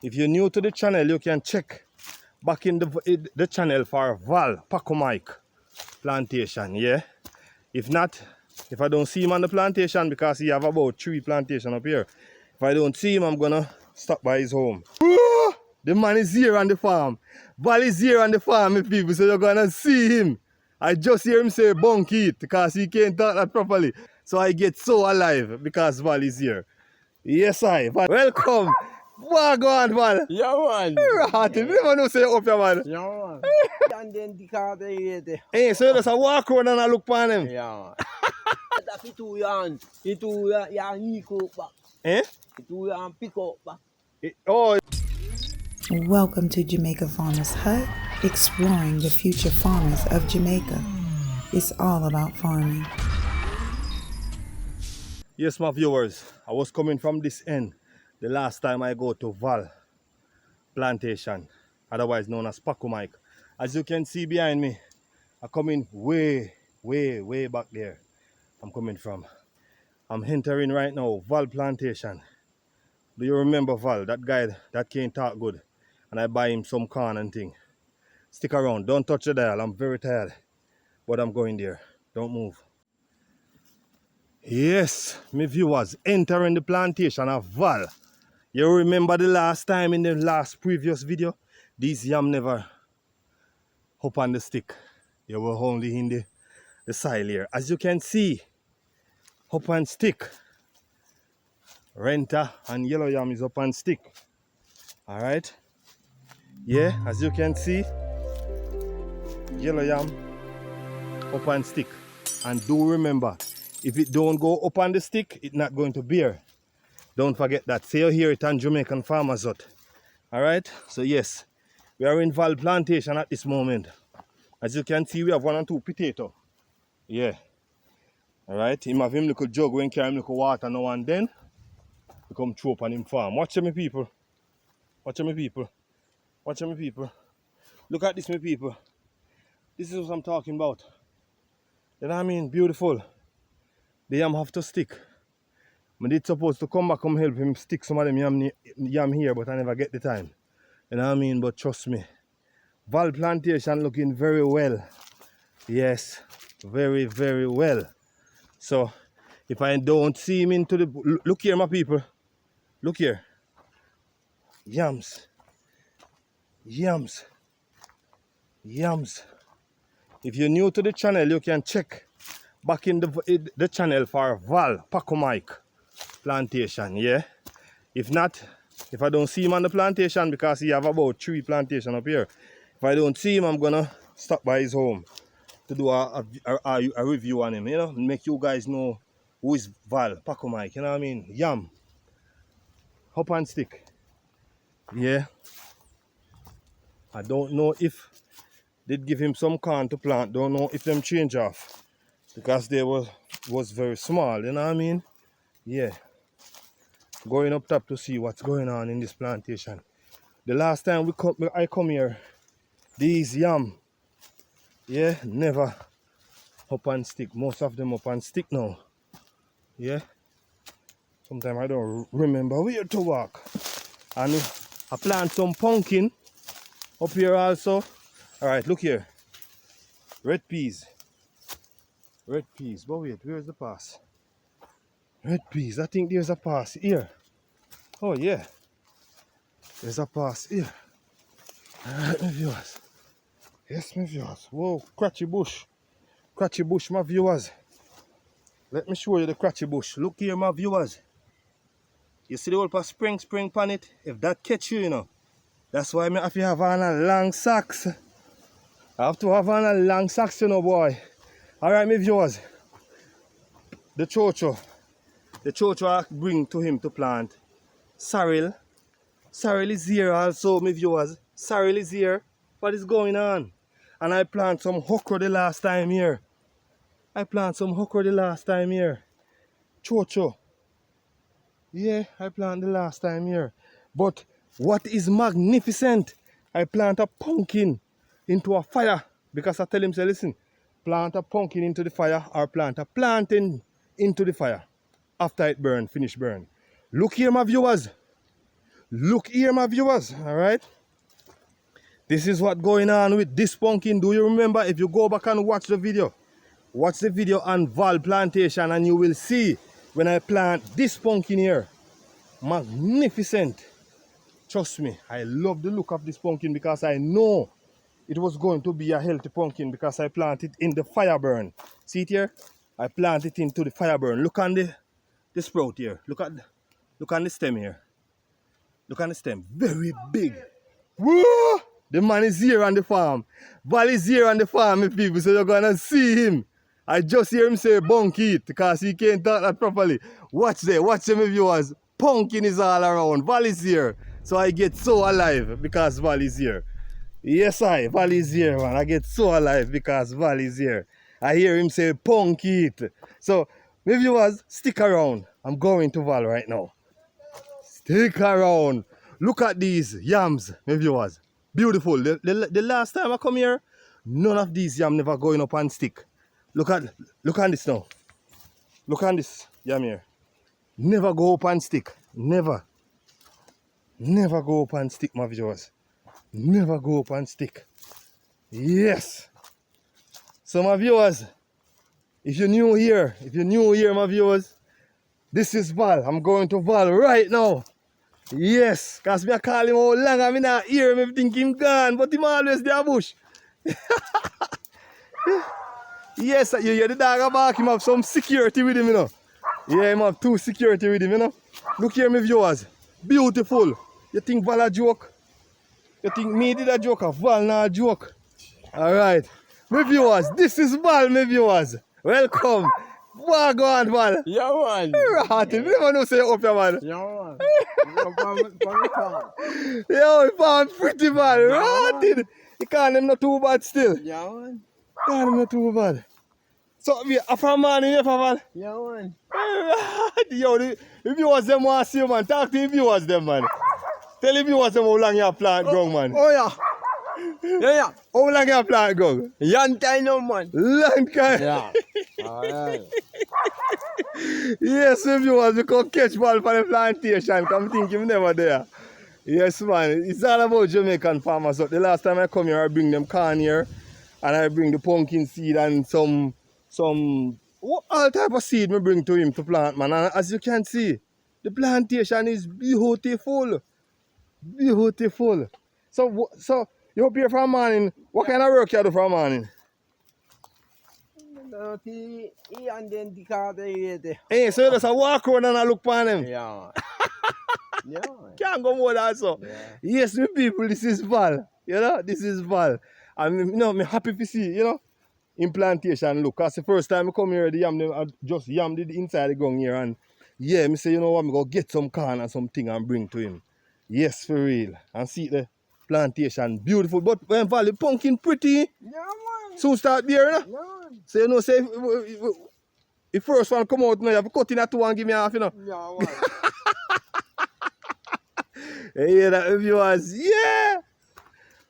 If you're new to the channel, you can check back in the channel for Val Paco Mike Plantation, yeah? If not, if I don't see him on the plantation, because he have about 3 plantations up here, if I don't see him, I'm gonna stop by his home. The man is here on the farm. Val is here on the farm, my people, so you're gonna see him. I just hear him say Bungkith because he can't talk that properly. So I get so alive because Val is here. Yes, Val. Welcome. Go on, Val. Yeah, man. You never know say you up here, man. Yeah, man. And then the car there. Hey, so you just walk around and I look upon him. Yeah, man. That's it too, yan. It too, yan, he go back. Eh? It too, yan, pick up back. Oh. Welcome to Jamaica Farmers Hut, exploring the future farmers of Jamaica. It's all about farming. Yes, my viewers, I was coming from this end the last time I go to Val Plantation, otherwise known as Paco Mike. As you can see behind me, I'm coming way back there. I'm coming from. I'm entering right now Val Plantation. Do you remember Val, that guy that can't talk good? And I buy him some corn and thing. Stick around, don't touch the dial, I'm very tired. But I'm going there, don't move. Yes, my viewers, entering the plantation of Val. You remember the last time in the last previous video? These yam never up on the stick. They were only in the soil here. As you can see, up on stick. Renta and yellow yam is up on stick. Alright? Yeah, as you can see, yellow yam up on stick. And do remember, if it don't go up on the stick, it's not going to bear. Don't forget that. Say you hear it on Jamaican Farmers Hut. Alright? So yes, we are in Val Plantation at this moment. As you can see, we have 1 and 2 potato. Yeah. Alright? Him have him little jug when carry him little water now and then. We come through up on him farm. Watch me people. Watch me people. Watch me people. Look at this, my people. This is what I'm talking about. You know what I mean? Beautiful. The yam have to stick. I did supposed to come back and help him stick some of them yam here, but I never get the time. You know what I mean? But trust me, Val Plantation looking very well. Yes, very well. So if I don't see him into the... Look here, my people. Look here. Yams. Yams. Yams. If you're new to the channel, you can check back in the channel for Val Paco Mike Plantation, yeah? If not, if I don't see him on the plantation, because he have about 3 plantations up here, if I don't see him, I'm gonna stop by his home to do a review on him, you know, make you guys know who is Val Paco Mike, you know what I mean? Yam. Hop and stick. Yeah. I don't know if they'd give him some corn to plant. Don't know if them change off, because they was very small, you know what I mean? Yeah. Going up top to see what's going on in this plantation. The last time I come here, these yam, yeah, never up on stick. Most of them up on stick now. Yeah. Sometimes I don't remember where to walk. And I plant some pumpkin up here also. Alright, look here. Red peas. Red peas. But wait, where's the pass? Red peas. I think there's a pass here. Oh yeah. There's a pass here. Alright, my viewers. Yes, my viewers. Whoa, crotchy bush. Crotchy bush, my viewers. Let me show you the crotchy bush. Look here, my viewers. You see the old spring pan it? If that catch you, you know. That's why I have to have on a long socks. I have to have on a long socks, you know, boy. Alright, my viewers. The chocho I bring to him to plant. Sorrel. Sorrel is here also, my viewers. Sorrel is here. What is going on? And I plant some okra the last time here. Chocho. Yeah, I plant the last time here. But what is magnificent, I plant a pumpkin into a fire. Because I tell him, say, listen, plant a pumpkin into the fire or plant a plantain into the fire. After it burn, finish burn. Look here, my viewers. Look here, my viewers, all right? This is what going on with this pumpkin. Do you remember? If you go back and watch the video on Val Plantation, and you will see when I plant this pumpkin here. Magnificent. Trust me, I love the look of this pumpkin because I know it was going to be a healthy pumpkin because I planted in the fire burn. See it here? I planted it into the fire burn. Look on the sprout here. Look on the stem here. Look on the stem. Very big. Woo! The man is here on the farm. Val is here on the farm, my people, so you're gonna see him. I just hear him say Bungkith because he can't talk that properly. Watch there, my viewers. Pumpkin is all around. Val is here. So I get so alive because Val is here. Yes, Val is here, man. I get so alive because Val is here. I hear him say Bungkith. So, my viewers, stick around. I'm going to Val right now. Stick around. Look at these yams, my viewers. Beautiful. The last time I come here, none of these yams never going up and stick. Look at this now. Look at this yam here. Never go up and stick. Never. Never go up and stick, my viewers. Never go up and stick. Yes. So, my viewers, if you're new here, my viewers, this is Val. I'm going to Val right now. Yes, because I call him all long and I not hear him, I think him gone, but him always there bush. Yes, you hear the dog bark, him have some security with him, you know. Yeah, him have 2 security with him, you know. Look here, my viewers. Beautiful. You think Val a joke? You think me did a joke or Val not a joke? Alright. My viewers, this is Val, my viewers. Welcome. What go on, Val? Yeah, man. Right, you never know say you up here, man. Yeah, man. Yo, he found pretty bad, right? You can't him not too bad still. Yeah, man. Can't him not too bad. So, we are from man in here, Val. Yeah, man. Yo, the viewers them want to see you, man. Talk to the viewers them, man. Tell the viewers them how long you plant ground, man. Oh, yeah. Yeah. How long you plant ground? Young time now, man. Long time. Yeah. Alright. Yes, my viewers, we come catch Val for the plantation. Come think him never there. Yes, man. It's all about Jamaican farmers. So the last time I come here, I bring them corn here. And I bring the pumpkin seed and some all type of seed I bring to him to plant, man. And as you can see, the plantation is beautiful. Beautiful. So you up here for a morning. What kind of work you do for a morning? And then the car there. Hey, so you just a walk around and I look for them. Yeah. Yeah. Can't go more than so. Yeah. Yes, my people, this is Val. You know, this is Val. And you know, I'm happy to see, you know, in plantation look. Because the first time I come here, the yam, I just yam the inside the ground here. And yeah, I say, you know what, I'm going to get some corn and something and bring to him. Yes, for real. And see the plantation, beautiful. But when Val, the pumpkin pretty. Yeah, man. Soon start bearing, you know? Yeah. So you know, say, if first one come out now, you have to cut in at 2 and give me half, you know. Yeah, man. Hey, that viewers, yeah!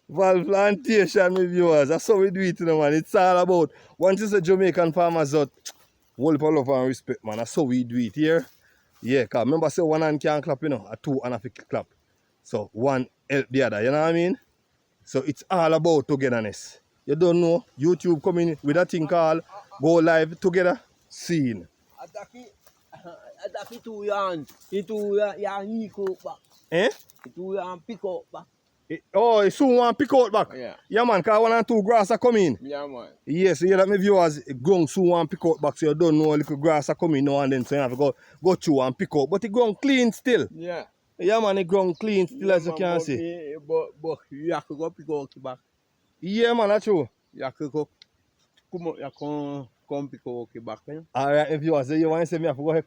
Val Plantation, my viewers, that's how we do it, you know, man. It's all about, once it's a Jamaican farmers out, whole lot of love and respect, man. That's how we do it here. Yeah, because remember, say one hand can't clap, you know, a 2 and a clap. So one help the other, you know what I mean? So it's all about togetherness. You don't know, YouTube coming with a thing called Go Live Together Scene. Ataki 2 yan. Itu yang ikut back. Eh? Itu yang pick up back. Oh, it soon want pick out back. Yeah, man, because 1 and 2 grass are coming. Yeah, man. Yes, you hear that my viewers ground soon want pick out back, so you don't know little grass are coming now and then, so you have to go through and pick out. But the ground clean still. Yeah. Yeah, man, the ground clean still, Yeah, as you man, can but see. But you have to go pick out back. Yeah, man, that's true. You have to go come pick out back. Alright, my viewers, so you want to say me have to go pick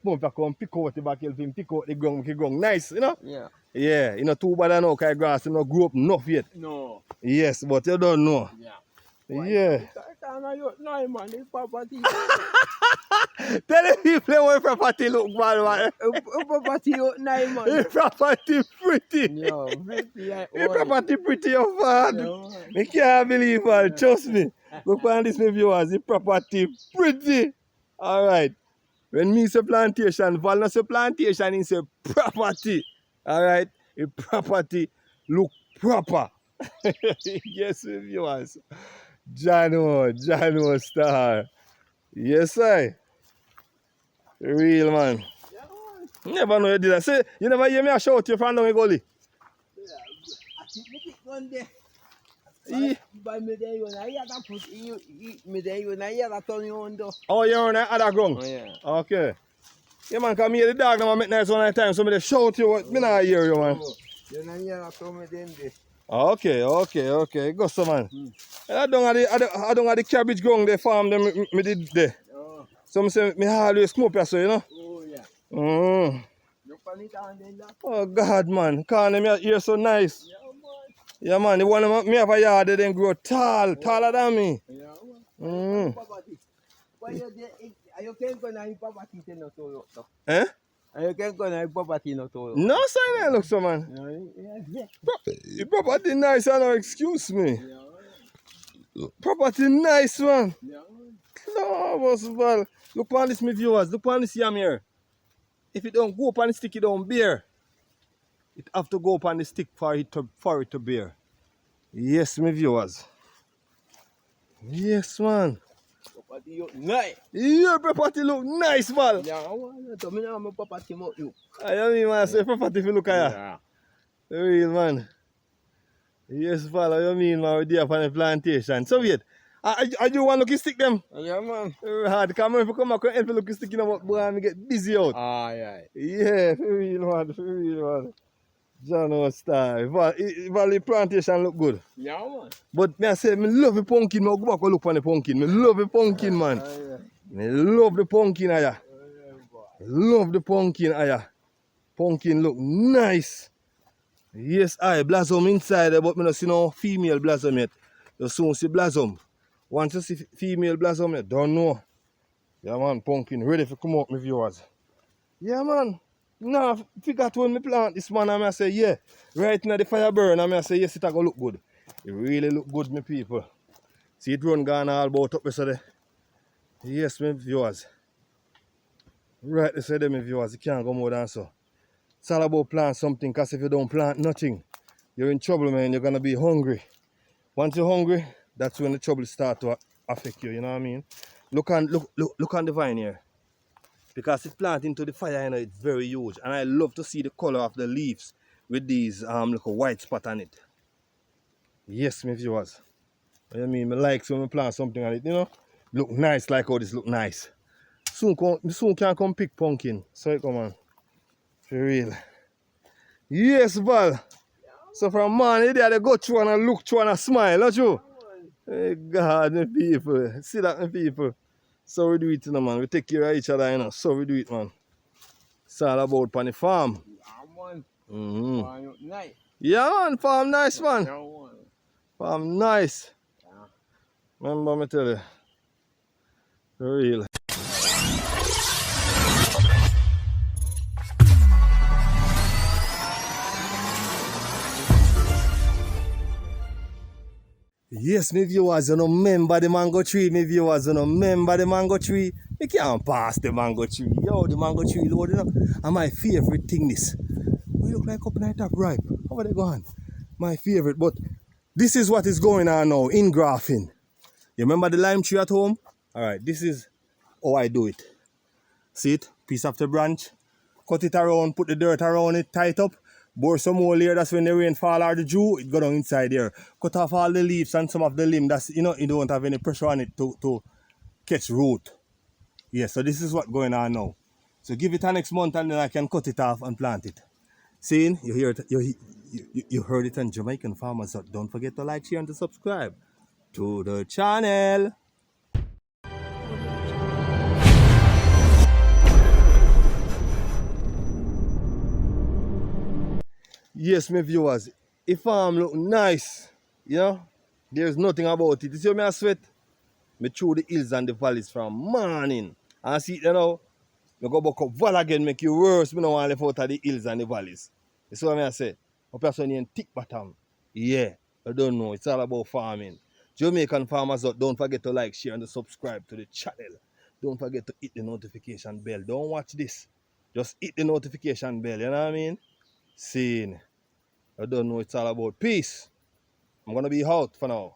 out the back, help him pick out the ground nice, you know? Yeah. Yeah, you know, too bad I know, because grass you know, grew up enough yet. No. Yes, but you don't know. Yeah. Yeah. No, man, it's property. Tell the people where property look bad, man. Property, man. The property pretty. Yeah, pretty. The property pretty, your father. I can't believe it. Trust me. Look on this, my viewers. The property pretty. Alright. When me say plantation, Val not say plantation, he say property. Alright. The property look proper. Yes, viewers. Jano Star. Yes, sir. Real man. Yeah, man. Never know you did that. Say, you never hear me a shout you from down the gully. I keep me pick one day. Yeah. By me there, when I had to put me there, when I had to turn you on though. Oh, you're on the other ground? Oh, yeah. Okay. Yeah, man, come here, the dog now make nice one at a time, so me dey shout you, what me not hear you, man. You know, you have to me then there. Okay. Go so, man. I don't have the cabbage ground they farm them me did there. Oh, So me say me always come up here, so you know. oh yeah. Mm. You pan it on then that. Oh God, man, can them here so nice. Yeah, man. Yeah, man, the one of me have a yard they then grow taller than me. Yeah, man. Mm. Property. Why you there? You can't go na property to no to though. Eh? You can't go na property no to. No sign there look so, man. Yeah. The property nice, I know, excuse me. Yeah. Property nice, man. Yeah. No, most of all. Look on this, my viewers. Look on this yam here. If it don't go up on the stick, it don't bear. It have to go up on the stick for it to bear. Yes, my viewers. Yes, man. Property look nice. Your property look nice, man. Yeah, man. So me now my property mo you. I mean, man, say property if you look at Yeah. ya. Real, man. Yes, pal. What you mean, man? We're there upon the plantation. So wait. Are you want to look stick them? Yeah, man. Hard. Come on, if you come back and help you look stick in them, boy, I get busy out. Ah, yeah. Yeah, for real, man. John Star. Valley Plantation look good. Yeah, man. But me I say, me love the pumpkin. Me go back and look for the pumpkin. Me love the pumpkin, man. Yeah. Me love the pumpkin, aya. Love the pumpkin, aya. Pumpkin look nice. Yes, I blossom inside, but me not see no female blossom yet. You soon see blossom. Once you see female blossom, you don't know. Yeah, man, pumpkin ready to come out, my viewers. Yeah, man. Now, figure when me plant this man, I say, yeah, right now the fire burn, I say, yes, it a go look good. It really look good, my people. See it run gone all about up yesterday. Yes, my viewers. Right, they say, my viewers, you can't go more than so. It's all about plant something, because if you don't plant nothing, you're in trouble, man. You're going to be hungry. Once you're hungry, that's when the trouble start to affect you, you know what I mean? Look on the vine here. Because it's planted into the fire, you know, it's very huge. And I love to see the color of the leaves with these little white spot on it. Yes, my viewers. What I mean, I like when I plant something on it, you know. Look nice like how this look nice. Soon can come pick pumpkin. So come on. For real. Yes, Val. So from morning there they go through and I look through and I smile, not you? Hey God, my people. See that, my people. So we do it, you know, man. We take care of each other, you know. So we do it, man. It's all about on the farm. Yeah, man. Mm-hmm. Farm look nice. Yeah, man. Farm nice, man. Yeah, man. Farm nice. Yeah. Remember me tell you. For real. Yes, my viewers, you know, remember the mango tree, my viewers, you know, remember the mango tree. You can't pass the mango tree. Yo, the mango tree, Lord, you know, and my favorite thing this. We look like up in the top ripe. How are they going? My favorite, but this is what is going on now in grafting. You remember the lime tree at home? Alright, this is how I do it. See it? Piece of the branch, cut it around, put the dirt around it, tie it up. Bore some more layer, that's when the rain fall or the dew, it go down inside there. Cut off all the leaves and some of the limb, that's, you know, you don't have any pressure on it to catch root. Yeah, so this is what's going on now. So give it a next month and then I can cut it off and plant it. Seeing? You hear it, you heard it on Jamaican farmers. So don't forget to like, share and to subscribe to the channel. Yes, my viewers, if farm look nice, you know, there's nothing about it. You see me I sweat? Me through the hills and the valleys from morning. And see, you know, me go back up val again, make you worse. Me no want to left out of the hills and the valleys. You see what I say? A person in thick bottom. Yeah, I don't know. It's all about farming. Jamaican farmers, don't forget to like, share and to subscribe to the channel. Don't forget to hit the notification bell. Don't watch this. Just hit the notification bell, you know what I mean? Seeing. I don't know what it's all about. Peace. I'm gonna be out for now.